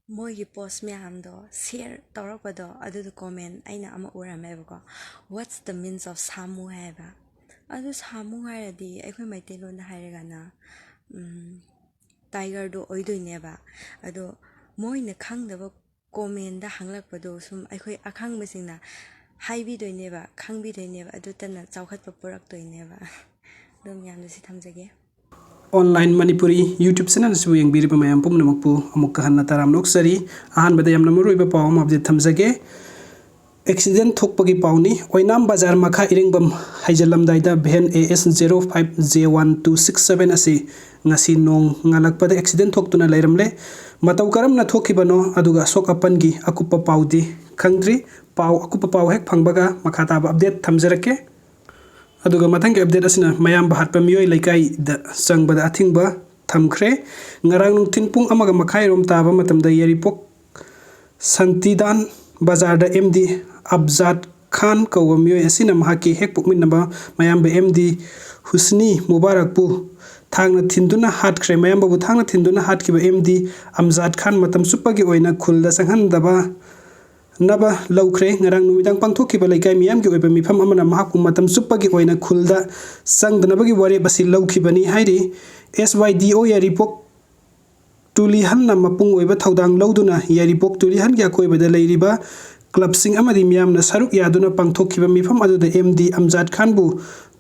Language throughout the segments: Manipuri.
ꯃꯣꯏꯒꯤ ꯄꯣꯁ ꯃꯌꯥꯝꯗꯣ ꯁꯤꯌꯔ ꯇꯧꯔꯛꯄꯗꯣ ꯑꯗꯨꯗꯣ ꯀꯣꯃꯦꯟ ꯑꯩꯅ ꯑꯃ ꯎꯔꯝꯃꯦꯕꯀꯣ ꯋꯥꯠꯁ ꯗ ꯃꯤꯟꯁ ꯑꯣꯐ ꯁꯥꯃꯨ ꯍꯥꯏꯕ ꯑꯗꯨ ꯁꯥꯃꯨ ꯍꯥꯏꯔꯗꯤ ꯑꯩꯈꯣꯏ ꯃꯩꯇꯩꯂꯣꯟꯗ ꯍꯥꯏꯔꯒꯅ ꯇꯥꯏꯒꯔꯗꯣ ꯑꯣꯏꯗꯣꯏꯅꯦꯕ ꯑꯗꯣ ꯃꯣꯏꯅ ꯈꯪꯗꯕ ꯀꯣꯃꯦꯟꯗ ꯍꯪꯂꯛꯄꯗꯣ ꯁꯨꯝ ꯑꯩꯈꯣꯏ ꯑꯈꯪꯕꯁꯤꯡꯅ ꯍꯥꯏꯕꯤꯗꯣꯏꯅꯦꯕ ꯈꯪꯕꯤꯗꯣꯏꯅꯦꯕ ꯑꯗꯨꯇꯅ ꯆꯥꯎꯈꯠꯄ ꯄꯨꯔꯛꯇꯣꯏꯅꯦꯕ ꯑꯗꯨꯝ ꯌꯥꯝꯅ ꯁꯤ ꯊꯝꯖꯒꯦ ऑनलाइन मणिपुरी यूट्यूब चैनल से यंग मैम पुनमकू अमुक हन्ना तराम नोक्सरी अहमद यम मरुइब पाव माबजे थमजगे एक्सीडेंट थोकपगी पावनी ओइनाम बाजार मखा इरेंगबम हाइजलमदाइदा भेन AS 05J1267 असी ngasi nong ngalakpada accident thoktuna leiramle matau karamna thokibano aduga sok apangi akupa pawdi khangdri paw akupa paw hek phangbaga makhata update thamjarake aduga mathang update asina mayam bahat pamioi laikai da sangbada athingba thamkhre ngarang nungthin pung amaga makhai rom taba matamda yaripok santidan bazar da MD Abzad Khan kawa mioi asina mahaki hek pukminaba mayam ba MD Husni Mubarakpu thangna thinduna hatkhre mayam babu thangna thinduna hatkiba MD Amzad Khan matam supagi oina khulda sanghandaba naba laukhre ngarang numidang pangthokiba laikai miyam gi oiba mifam amana mahaku matam supagi oina khulda sangdanabagi wari basi laukhibani hairi SYDO yaripok tulihan na mapung oiba thaudang lauduna yaripok tulihan gi akoibada leiriba क्लबसिंग अमदी मियामना सरुक यादुना पांगथोखिबा मिफम अदुदा MD अमजाद खान बु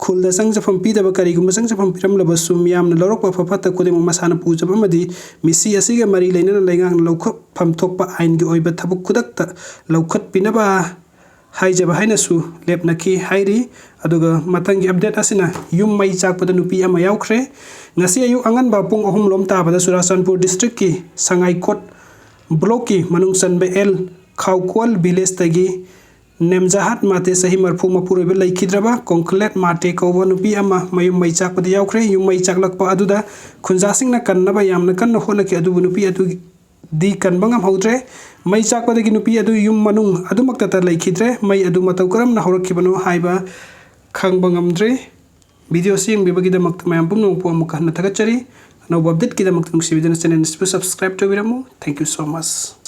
खुलदा संगजफम पीदबा करिगुम संगजफम पिरमलबसु मियामना लौरकपा फफाता कुदेम मसाना पूजब अमदी मिसी असिगा मरी लेनना लैगांग लौखप फमथोकपा आइनगी ओइबा थबुक खुदकता लौखत पिनबा हाइजबा हाइनसु लेपनखि हाइरि अदुगा मतंगी अपडेट असिना युम मई चाकपदा नुपी अमा यावख्रे ngasi ayu angan ba pung ahum lom tabada Churachandpur district ki Sangaikot block ki manungsanbe L Khawkwal village tagi nemjahat mate sahi marfu mapurebe laikhidraba conclete mate kawba nupi ama mayum mai chakpadi yaukre yum mai chaklakpa aduda khunjasingna kannaba yamna kanna honaki adu nupi adu di kanbangam haudre mai chakpadagi nupi adu yum manung adumakta ta laikhidre mai adu matau karamna horakhibano haiba khangbangamdre video sing bibagida makta mayam pumno pu amukha na thagachari no update kida makta musibidana channel subscribe to biramu thank you so much